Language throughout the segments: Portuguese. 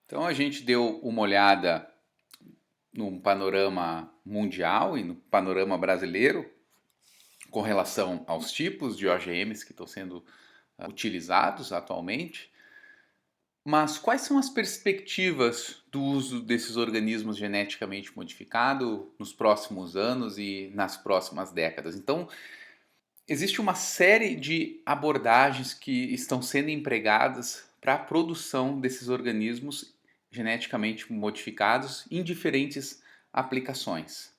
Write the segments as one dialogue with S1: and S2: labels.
S1: Então a gente deu uma olhada num panorama mundial e no panorama brasileiro com relação aos tipos de OGMs que estão sendo utilizados atualmente. Mas quais são as perspectivas do uso desses organismos geneticamente modificados nos próximos anos e nas próximas décadas? Então, existe uma série de abordagens que estão sendo empregadas para a produção desses organismos geneticamente modificados em diferentes aplicações.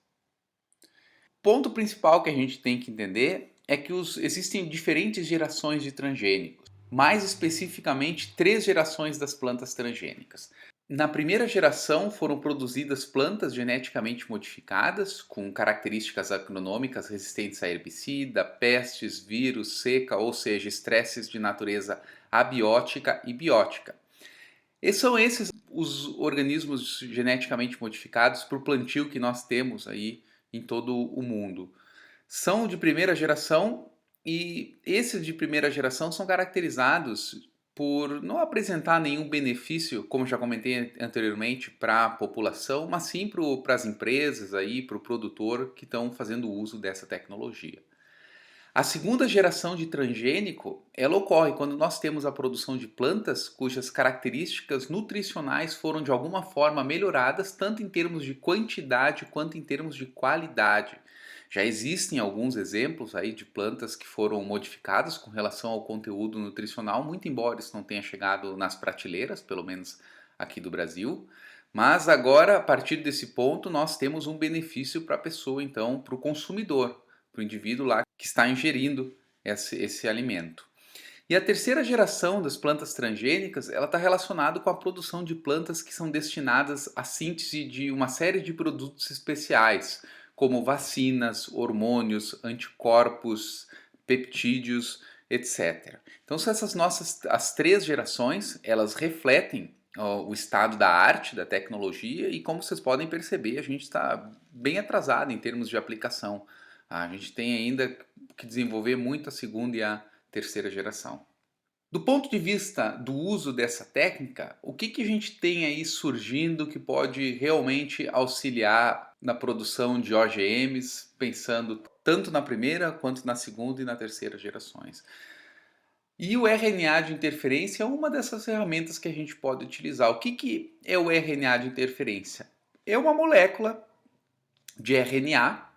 S1: O ponto principal que a gente tem que entender é que existem diferentes gerações de transgênicos, mais especificamente três gerações das plantas transgênicas. Na primeira geração foram produzidas plantas geneticamente modificadas com características agronômicas resistentes a herbicida, pestes, vírus, seca, ou seja, estresses de natureza abiótica e biótica. E são esses os organismos geneticamente modificados para o plantio que nós temos aí em todo o mundo. São de primeira geração e esses de primeira geração são caracterizados por não apresentar nenhum benefício, como já comentei anteriormente, para a população, mas sim para as empresas aí, para o produtor que estão fazendo uso dessa tecnologia. A segunda geração de transgênico, ela ocorre quando nós temos a produção de plantas cujas características nutricionais foram de alguma forma melhoradas, tanto em termos de quantidade quanto em termos de qualidade. Já existem alguns exemplos aí de plantas que foram modificadas com relação ao conteúdo nutricional, muito embora isso não tenha chegado nas prateleiras, pelo menos aqui do Brasil. Mas agora, a partir desse ponto, nós temos um benefício para a pessoa, então, para o consumidor, para o indivíduo lá que está ingerindo esse alimento. E a terceira geração das plantas transgênicas, ela está relacionada com a produção de plantas que são destinadas à síntese de uma série de produtos especiais, como vacinas, hormônios, anticorpos, peptídeos, etc. Então, são essas nossas as três gerações, elas refletem o estado da arte, da tecnologia, e como vocês podem perceber, a gente está bem atrasado em termos de aplicação. A gente tem ainda que desenvolver muito a segunda e a terceira geração. Do ponto de vista do uso dessa técnica, o que a gente tem aí surgindo que pode realmente auxiliar na produção de OGMs, pensando tanto na primeira quanto na segunda e na terceira gerações? E o RNA de interferência é uma dessas ferramentas que a gente pode utilizar. O que é o RNA de interferência? É uma molécula de RNA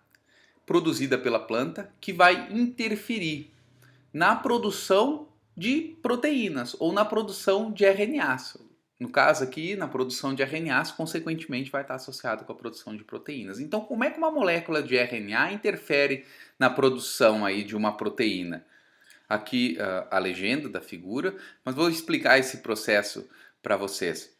S1: produzida pela planta que vai interferir na produção de proteínas ou na produção de RNAs. No caso aqui, na produção de RNAs, consequentemente vai estar associado com a produção de proteínas. Então, como é que uma molécula de RNA interfere na produção aí de uma proteína? Aqui a legenda da figura, mas vou explicar esse processo para vocês.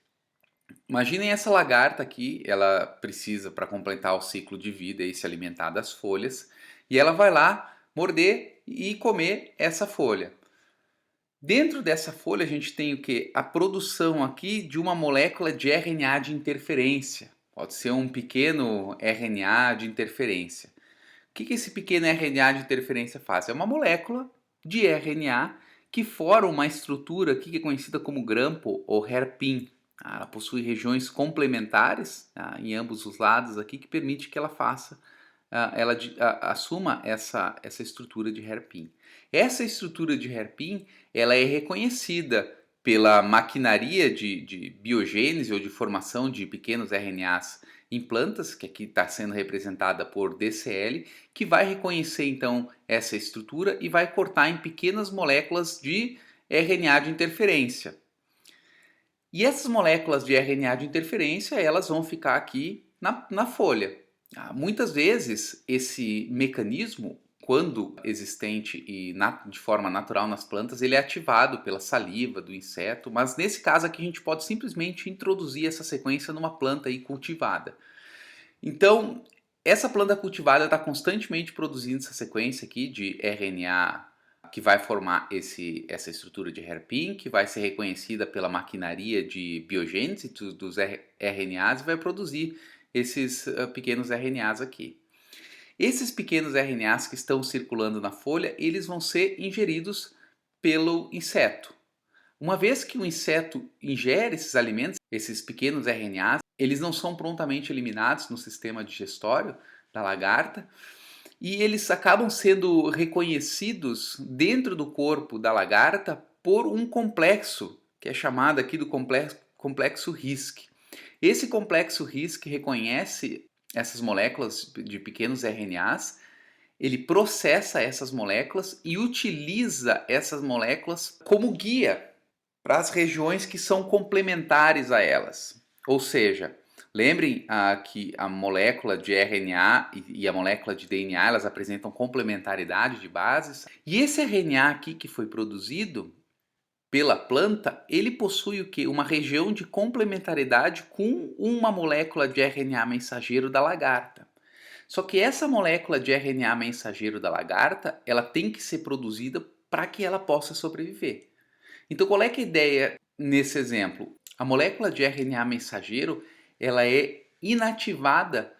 S1: Imaginem essa lagarta aqui, ela precisa para completar o ciclo de vida e se alimentar das folhas, e ela vai lá morder e comer essa folha. Dentro dessa folha a gente tem o que? A produção aqui de uma molécula de RNA de interferência. Pode ser um pequeno RNA de interferência. O que esse pequeno RNA de interferência faz? É uma molécula de RNA que forma uma estrutura aqui que é conhecida como grampo ou hairpin. Ela possui regiões complementares em ambos os lados aqui que permite que ela faça, assuma essa estrutura de hairpin. Essa estrutura de hairpin ela é reconhecida pela maquinaria de biogênese ou de formação de pequenos RNAs em plantas, que aqui está sendo representada por DCL, que vai reconhecer então essa estrutura e vai cortar em pequenas moléculas de RNA de interferência. E essas moléculas de RNA de interferência, elas vão ficar aqui na folha. Muitas vezes esse mecanismo, quando existente e de forma natural nas plantas, ele é ativado pela saliva do inseto, mas nesse caso aqui a gente pode simplesmente introduzir essa sequência numa planta aí cultivada. Então, essa planta cultivada está constantemente produzindo essa sequência aqui de RNA que vai formar essa estrutura de hairpin, que vai ser reconhecida pela maquinaria de biogênese dos RNAs e vai produzir esses pequenos RNAs aqui. Esses pequenos RNAs que estão circulando na folha, eles vão ser ingeridos pelo inseto. Uma vez que o inseto ingere esses alimentos, esses pequenos RNAs, eles não são prontamente eliminados no sistema digestório da lagarta e eles acabam sendo reconhecidos dentro do corpo da lagarta por um complexo, que é chamado aqui do complexo RISC. Esse complexo RISC reconhece essas moléculas de pequenos RNAs, ele processa essas moléculas e utiliza essas moléculas como guia para as regiões que são complementares a elas. Ou seja, lembrem que a molécula de RNA e a molécula de DNA elas apresentam complementaridade de bases. E esse RNA aqui que foi produzido pela planta, ele possui o que? Uma região de complementaridade com uma molécula de RNA mensageiro da lagarta. Só que essa molécula de RNA mensageiro da lagarta, ela tem que ser produzida para que ela possa sobreviver. Então, qual é que é a ideia nesse exemplo? A molécula de RNA mensageiro, ela é inativada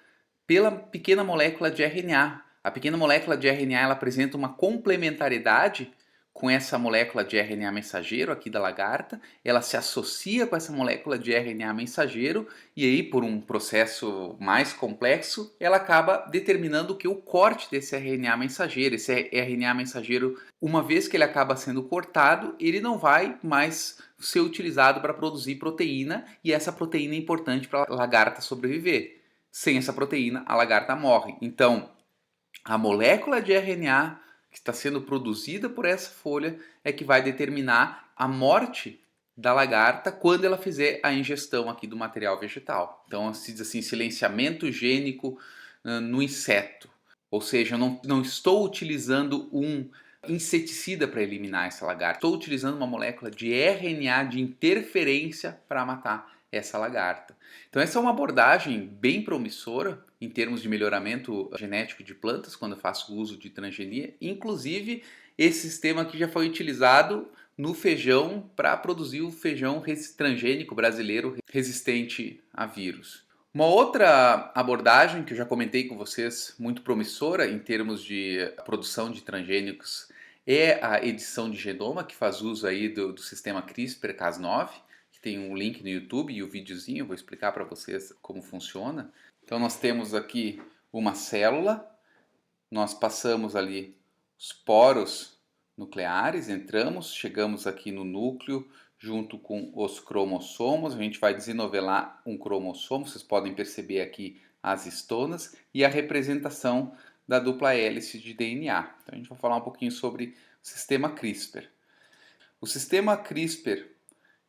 S1: pela pequena molécula de RNA. A pequena molécula de RNA ela apresenta uma complementaridade com essa molécula de RNA mensageiro aqui da lagarta, ela se associa com essa molécula de RNA mensageiro e aí por um processo mais complexo, ela acaba determinando que o corte desse RNA mensageiro, esse RNA mensageiro, uma vez que ele acaba sendo cortado, ele não vai mais ser utilizado para produzir proteína e essa proteína é importante para a lagarta sobreviver. Sem essa proteína, a lagarta morre. Então, a molécula de RNA que está sendo produzida por essa folha é que vai determinar a morte da lagarta quando ela fizer a ingestão aqui do material vegetal. Então, se diz assim, silenciamento gênico no inseto. Ou seja, eu não estou utilizando um inseticida para eliminar essa lagarta. Estou utilizando uma molécula de RNA de interferência para matar essa lagarta. Então essa é uma abordagem bem promissora em termos de melhoramento genético de plantas quando eu faço uso de transgenia. Inclusive esse sistema aqui já foi utilizado no feijão para produzir o feijão transgênico brasileiro resistente a vírus. Uma outra abordagem que eu já comentei com vocês, muito promissora em termos de produção de transgênicos, é a edição de genoma, que faz uso aí do sistema CRISPR-Cas9, que tem um link no YouTube e o videozinho, eu vou explicar para vocês como funciona. Então nós temos aqui uma célula, nós passamos ali os poros nucleares, entramos, chegamos aqui no núcleo, junto com os cromossomos, a gente vai desenovelar um cromossomo, vocês podem perceber aqui as histonas e a representação da dupla hélice de DNA. Então a gente vai falar um pouquinho sobre o sistema CRISPR. O sistema CRISPR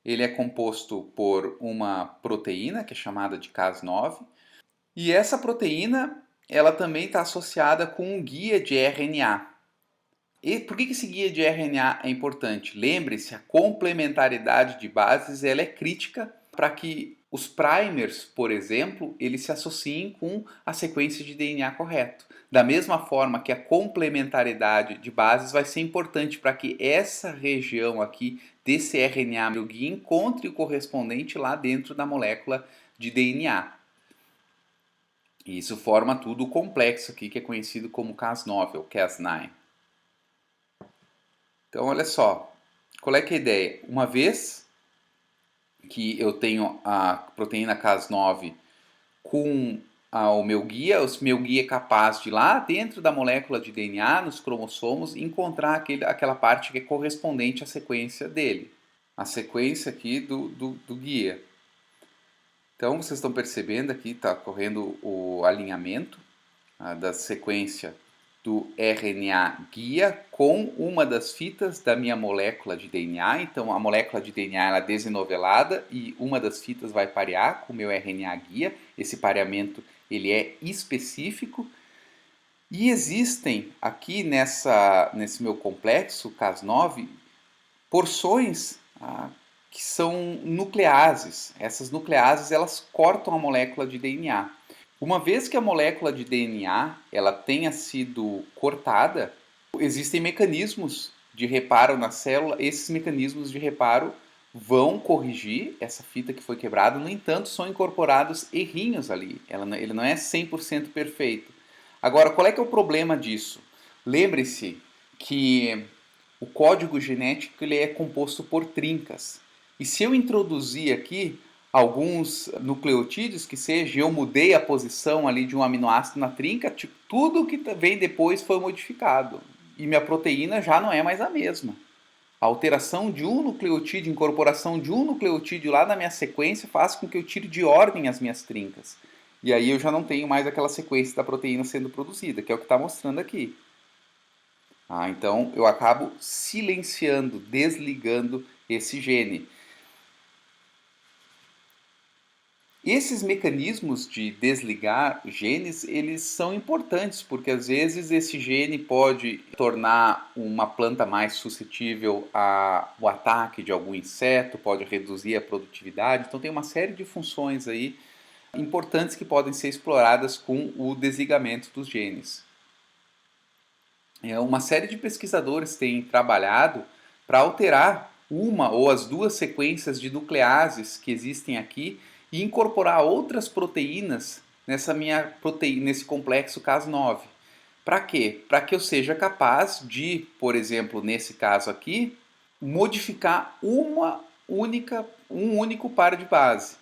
S1: ele é composto por uma proteína que é chamada de Cas9 e essa proteína ela também está associada com um guia de RNA. E por que esse guia de RNA é importante? Lembre-se, a complementaridade de bases ela é crítica para que os primers, por exemplo, eles se associem com a sequência de DNA correto. Da mesma forma que a complementaridade de bases vai ser importante para que essa região aqui desse RNA meu guia encontre o correspondente lá dentro da molécula de DNA. E isso forma tudo o complexo aqui que é conhecido como Cas9 ou Cas9. Então, olha só, qual é que é a ideia? Uma vez que eu tenho a proteína Cas9 com o meu guia é capaz de ir lá dentro da molécula de DNA, nos cromossomos, encontrar aquela parte que é correspondente à sequência dele. A sequência aqui do guia. Então, vocês estão percebendo aqui, está ocorrendo o alinhamento da sequência do RNA guia com uma das fitas da minha molécula de DNA. Então a molécula de DNA ela é desenovelada e uma das fitas vai parear com o meu RNA guia. Esse pareamento ele é específico. E existem aqui nesse meu complexo Cas9 porções que são nucleases. Essas nucleases elas cortam a molécula de DNA. Uma vez que a molécula de DNA ela tenha sido cortada, existem mecanismos de reparo na célula. Esses mecanismos de reparo vão corrigir essa fita que foi quebrada. No entanto, são incorporados errinhos ali. Ele não é 100% perfeito. Agora, qual é que é o problema disso? Lembre-se que o código genético ele é composto por trincas. E se eu introduzir aqui alguns nucleotídeos que seja, eu mudei a posição ali de um aminoácido na trinca, tipo, tudo que vem depois foi modificado. E minha proteína já não é mais a mesma. A alteração de um nucleotídeo, incorporação de um nucleotídeo lá na minha sequência faz com que eu tire de ordem as minhas trincas. E aí eu já não tenho mais aquela sequência da proteína sendo produzida, que é o que está mostrando aqui. Então eu acabo silenciando, desligando esse gene. Esses mecanismos de desligar genes, eles são importantes, porque às vezes esse gene pode tornar uma planta mais suscetível ao ataque de algum inseto, pode reduzir a produtividade. Então tem uma série de funções aí importantes que podem ser exploradas com o desligamento dos genes. Uma série de pesquisadores tem trabalhado para alterar uma ou as duas sequências de nucleases que existem aqui e incorporar outras proteínas nesse complexo Cas9. Para quê? Para que eu seja capaz de, por exemplo, nesse caso aqui, modificar um único par de base.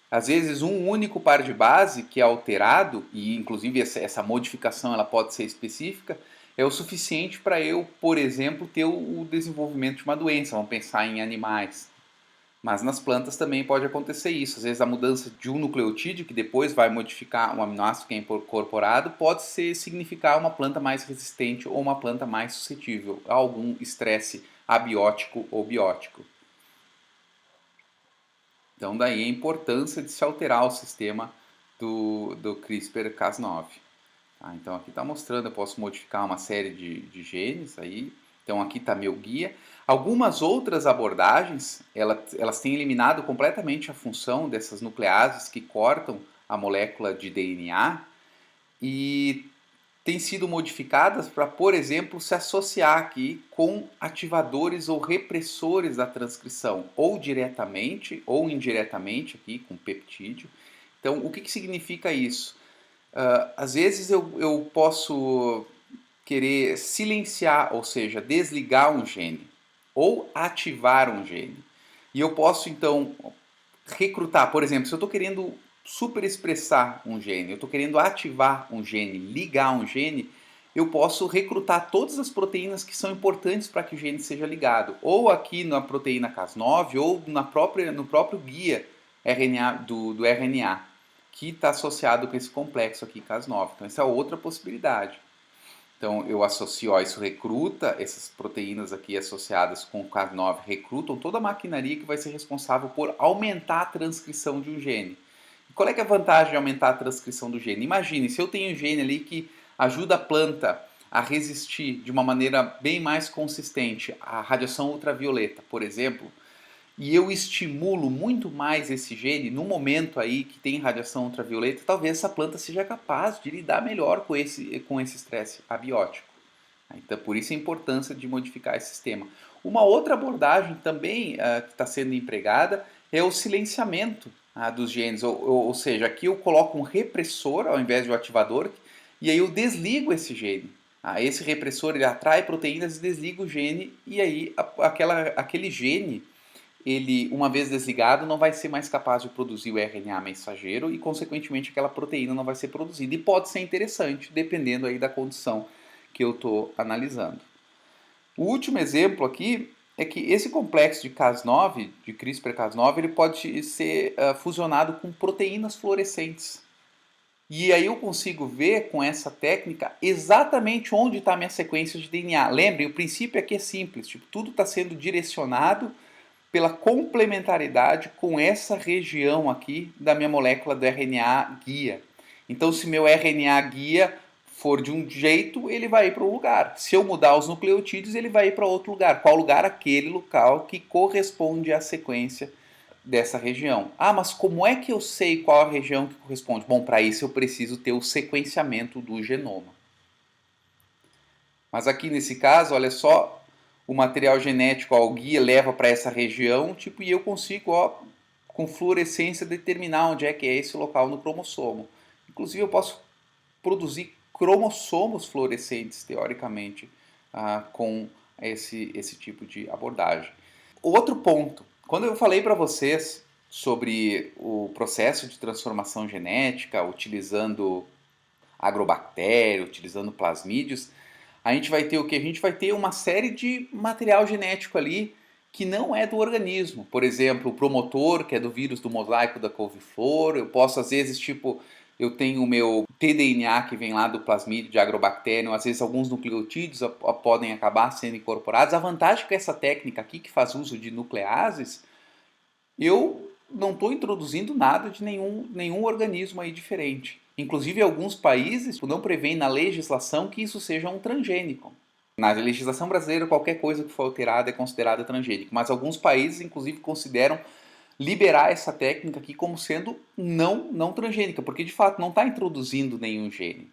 S1: Às vezes um único par de base que é alterado, e inclusive essa modificação ela pode ser específica, é o suficiente para eu, por exemplo, ter o desenvolvimento de uma doença. Vamos pensar em animais. Mas nas plantas também pode acontecer isso. Às vezes a mudança de um nucleotídeo, que depois vai modificar um aminoácido que é incorporado, pode significar uma planta mais resistente ou uma planta mais suscetível a algum estresse abiótico ou biótico. Então daí a importância de se alterar o sistema do CRISPR-Cas9. Então aqui está mostrando, eu posso modificar uma série de genes aí. Então aqui está meu guia. Algumas outras abordagens, elas têm eliminado completamente a função dessas nucleases que cortam a molécula de DNA e têm sido modificadas para, por exemplo, se associar aqui com ativadores ou repressores da transcrição, ou diretamente ou indiretamente aqui com peptídeo. Então o que significa isso? Às vezes eu posso querer silenciar, ou seja, desligar um gene ou ativar um gene. E eu posso então recrutar, por exemplo, se eu estou querendo superexpressar um gene, eu estou querendo ativar um gene, ligar um gene, eu posso recrutar todas as proteínas que são importantes para que o gene seja ligado, ou aqui na proteína Cas9 ou no próprio guia RNA do RNA, que está associado com esse complexo aqui Cas9. Então essa é outra possibilidade. Então eu associo, isso recruta, essas proteínas aqui associadas com o Cas9 recrutam toda a maquinaria que vai ser responsável por aumentar a transcrição de um gene. E qual é que é a vantagem de aumentar a transcrição do gene? Imagine, se eu tenho um gene ali que ajuda a planta a resistir de uma maneira bem mais consistente à radiação ultravioleta, por exemplo, e eu estimulo muito mais esse gene no momento aí que tem radiação ultravioleta, talvez essa planta seja capaz de lidar melhor com esse estresse abiótico. Então, por isso a importância de modificar esse sistema. Uma outra abordagem também que está sendo empregada é o silenciamento dos genes, ou seja, aqui eu coloco um repressor ao invés de um ativador e aí eu desligo esse gene. Esse repressor ele atrai proteínas e desliga o gene e aí aquele gene ele, uma vez desligado, não vai ser mais capaz de produzir o RNA mensageiro e, consequentemente, aquela proteína não vai ser produzida. E pode ser interessante, dependendo aí da condição que eu estou analisando. O último exemplo aqui é que esse complexo de Cas9, de CRISPR-Cas9, ele pode ser fusionado com proteínas fluorescentes. E aí eu consigo ver com essa técnica exatamente onde está a minha sequência de DNA. Lembre, o princípio aqui é simples, tipo, tudo está sendo direcionado pela complementaridade com essa região aqui da minha molécula do RNA guia. Então, se meu RNA guia for de um jeito, ele vai ir para um lugar. Se eu mudar os nucleotídeos, ele vai ir para outro lugar. Qual lugar? Aquele local que corresponde à sequência dessa região. Mas como é que eu sei qual a região que corresponde? Bom, para isso eu preciso ter o sequenciamento do genoma. Mas aqui nesse caso, olha só, o material genético, o guia leva para essa região, tipo, e eu consigo, com fluorescência, determinar onde é que é esse local no cromossomo. Inclusive, eu posso produzir cromossomos fluorescentes, teoricamente, com esse tipo de abordagem. Outro ponto, quando eu falei para vocês sobre o processo de transformação genética, utilizando agrobactéria, utilizando plasmídios, a gente vai ter o que? A gente vai ter uma série de material genético ali que não é do organismo. Por exemplo, o promotor, que é do vírus do mosaico da couve-flor. Eu posso, às vezes, eu tenho o meu tDNA que vem lá do plasmídio de agrobacterium, às vezes alguns nucleotídeos podem acabar sendo incorporados. A vantagem com essa técnica aqui, que faz uso de nucleases, eu não estou introduzindo nada de nenhum organismo aí diferente. Inclusive, alguns países não prevêem na legislação que isso seja um transgênico. Na legislação brasileira, qualquer coisa que for alterada é considerada transgênico, mas alguns países, inclusive, consideram liberar essa técnica aqui como sendo não transgênica, porque de fato não está introduzindo nenhum gene.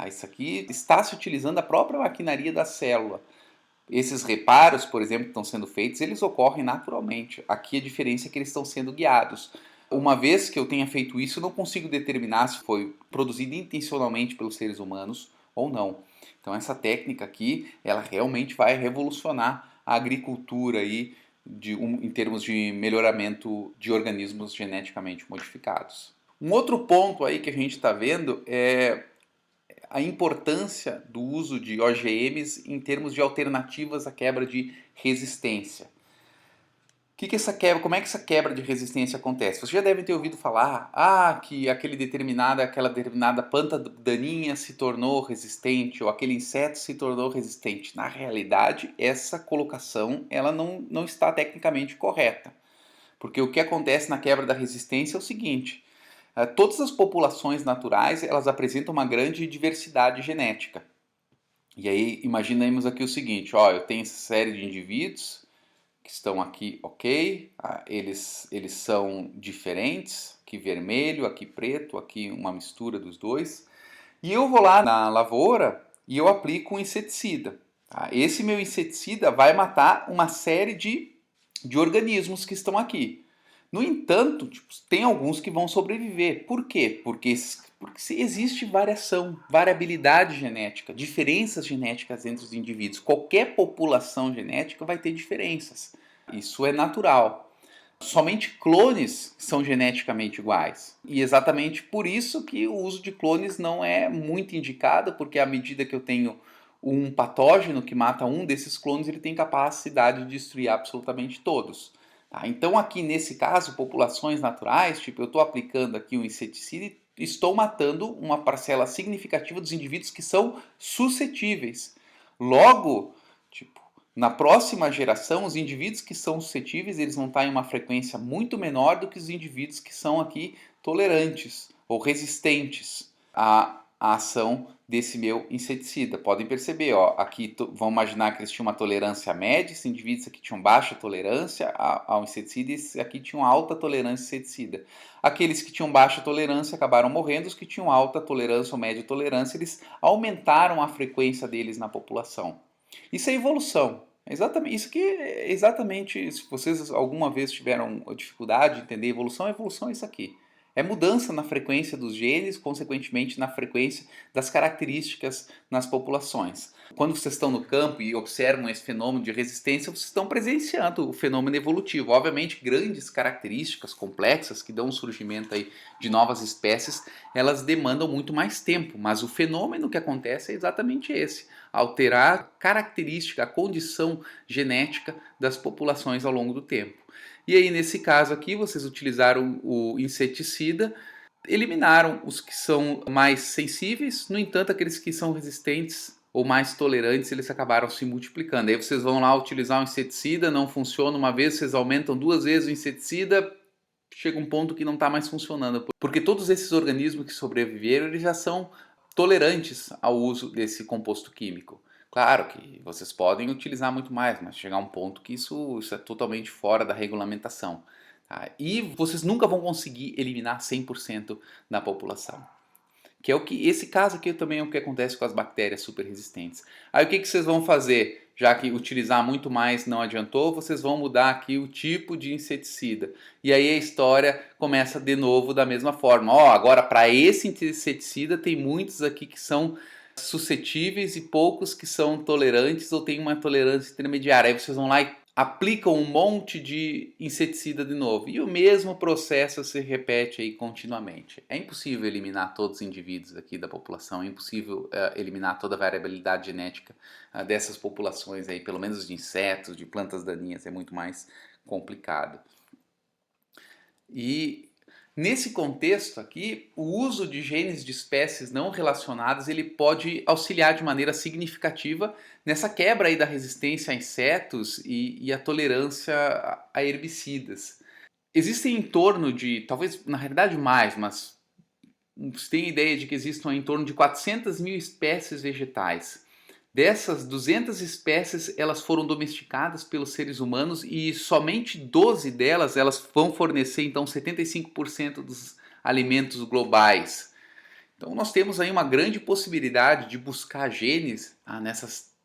S1: Isso aqui está se utilizando a própria maquinaria da célula. Esses reparos, por exemplo, que estão sendo feitos, eles ocorrem naturalmente. Aqui a diferença é que eles estão sendo guiados. Uma vez que eu tenha feito isso, eu não consigo determinar se foi produzido intencionalmente pelos seres humanos ou não. Então essa técnica aqui, ela realmente vai revolucionar a agricultura aí em termos de melhoramento de organismos geneticamente modificados. Um outro ponto aí que a gente está vendo é a importância do uso de OGMs em termos de alternativas à quebra de resistência. Como é que essa quebra de resistência acontece? Vocês já devem ter ouvido falar que aquela determinada planta daninha se tornou resistente ou aquele inseto se tornou resistente. Na realidade, essa colocação ela não está tecnicamente correta. Porque o que acontece na quebra da resistência é o seguinte: todas as populações naturais elas apresentam uma grande diversidade genética. E aí imaginemos aqui o seguinte, eu tenho essa série de indivíduos que estão aqui, ok, eles são diferentes, aqui vermelho, aqui preto, aqui uma mistura dos dois. E eu vou lá na lavoura e eu aplico um inseticida. Esse meu inseticida vai matar uma série de organismos que estão aqui. No entanto, tem alguns que vão sobreviver. Por quê? Porque existe variabilidade genética, diferenças genéticas entre os indivíduos. Qualquer população genética vai ter diferenças. Isso é natural. Somente clones são geneticamente iguais. E exatamente por isso que o uso de clones não é muito indicado, porque à medida que eu tenho um patógeno que mata um desses clones, ele tem capacidade de destruir absolutamente todos. Então aqui nesse caso, populações naturais, eu estou aplicando aqui um inseticida e estou matando uma parcela significativa dos indivíduos que são suscetíveis. Logo, na próxima geração, os indivíduos que são suscetíveis, eles vão estar em uma frequência muito menor do que os indivíduos que são aqui tolerantes ou resistentes à ação desse meu inseticida. Podem perceber, aqui vamos imaginar que eles tinham uma tolerância média, esses indivíduos aqui tinham baixa tolerância ao inseticida e esses aqui tinham alta tolerância ao inseticida. Aqueles que tinham baixa tolerância acabaram morrendo, os que tinham alta tolerância ou média tolerância, eles aumentaram a frequência deles na população. Isso é evolução. Exatamente, se vocês alguma vez tiveram dificuldade de entender evolução é isso aqui. É mudança na frequência dos genes, consequentemente na frequência das características nas populações. Quando vocês estão no campo e observam esse fenômeno de resistência, vocês estão presenciando o fenômeno evolutivo. Obviamente, grandes características complexas que dão o surgimento aí de novas espécies, elas demandam muito mais tempo, mas o fenômeno que acontece é exatamente esse: alterar a característica, a condição genética das populações ao longo do tempo. E aí, nesse caso aqui, vocês utilizaram o inseticida, eliminaram os que são mais sensíveis, no entanto, aqueles que são resistentes ou mais tolerantes, eles acabaram se multiplicando. Aí vocês vão lá utilizar um inseticida, não funciona uma vez, vocês aumentam duas vezes o inseticida, chega um ponto que não está mais funcionando. Porque todos esses organismos que sobreviveram, eles já são tolerantes ao uso desse composto químico. Claro que vocês podem utilizar muito mais, mas chegar a um ponto que isso é totalmente fora da regulamentação. E vocês nunca vão conseguir eliminar 100% da população. Que é esse caso aqui também é o que acontece com as bactérias super resistentes. Aí o que vocês vão fazer? Já que utilizar muito mais não adiantou, vocês vão mudar aqui o tipo de inseticida. E aí a história começa de novo da mesma forma. Agora para esse inseticida tem muitos aqui que são suscetíveis e poucos que são tolerantes ou têm uma tolerância intermediária. Aí vocês vão lá e aplicam um monte de inseticida de novo. E o mesmo processo se repete aí continuamente. É impossível eliminar todos os indivíduos aqui da população, é impossível eliminar toda a variabilidade genética dessas populações aí, pelo menos de insetos, de plantas daninhas, é muito mais complicado. E nesse contexto aqui, o uso de genes de espécies não relacionadas ele pode auxiliar de maneira significativa nessa quebra aí da resistência a insetos e a tolerância a herbicidas. Existem em torno de, talvez na realidade mais, mas você tem ideia de que existam em torno de 400 mil espécies vegetais. Dessas 200 espécies, elas foram domesticadas pelos seres humanos e somente 12 delas elas vão fornecer então 75% dos alimentos globais. Então nós temos aí uma grande possibilidade de buscar genes nessas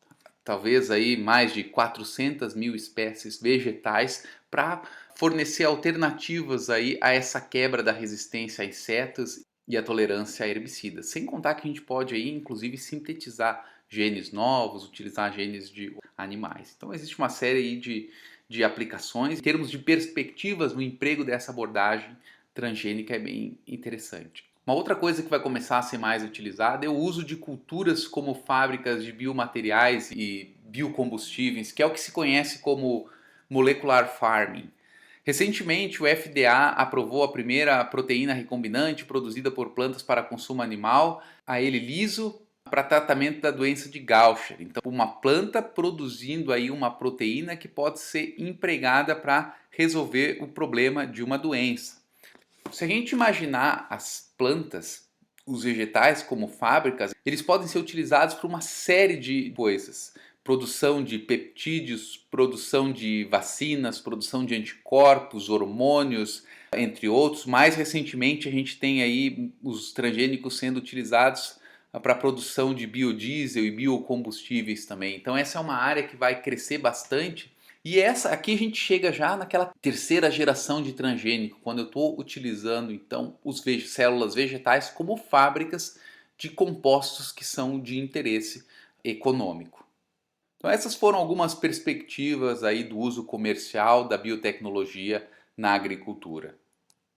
S1: talvez aí mais de 400 mil espécies vegetais para fornecer alternativas aí a essa quebra da resistência a insetos e a tolerância a herbicidas. Sem contar que a gente pode aí inclusive sintetizar genes novos, utilizar genes de animais. Então existe uma série aí de aplicações. Em termos de perspectivas no emprego dessa abordagem transgênica é bem interessante. Uma outra coisa que vai começar a ser mais utilizada é o uso de culturas como fábricas de biomateriais e biocombustíveis, que é o que se conhece como molecular farming. Recentemente, o FDA aprovou a primeira proteína recombinante produzida por plantas para consumo animal, a L-liso, para tratamento da doença de Gaucher. Então, uma planta produzindo aí uma proteína que pode ser empregada para resolver o problema de uma doença. Se a gente imaginar as plantas, os vegetais como fábricas, eles podem ser utilizados para uma série de coisas. Produção de peptídeos, produção de vacinas, produção de anticorpos, hormônios, entre outros. Mais recentemente a gente tem aí os transgênicos sendo utilizados para a produção de biodiesel e biocombustíveis também. Então essa é uma área que vai crescer bastante. E essa aqui a gente chega já naquela terceira geração de transgênico, quando eu estou utilizando então os células vegetais como fábricas de compostos que são de interesse econômico. Então essas foram algumas perspectivas aí do uso comercial da biotecnologia na agricultura.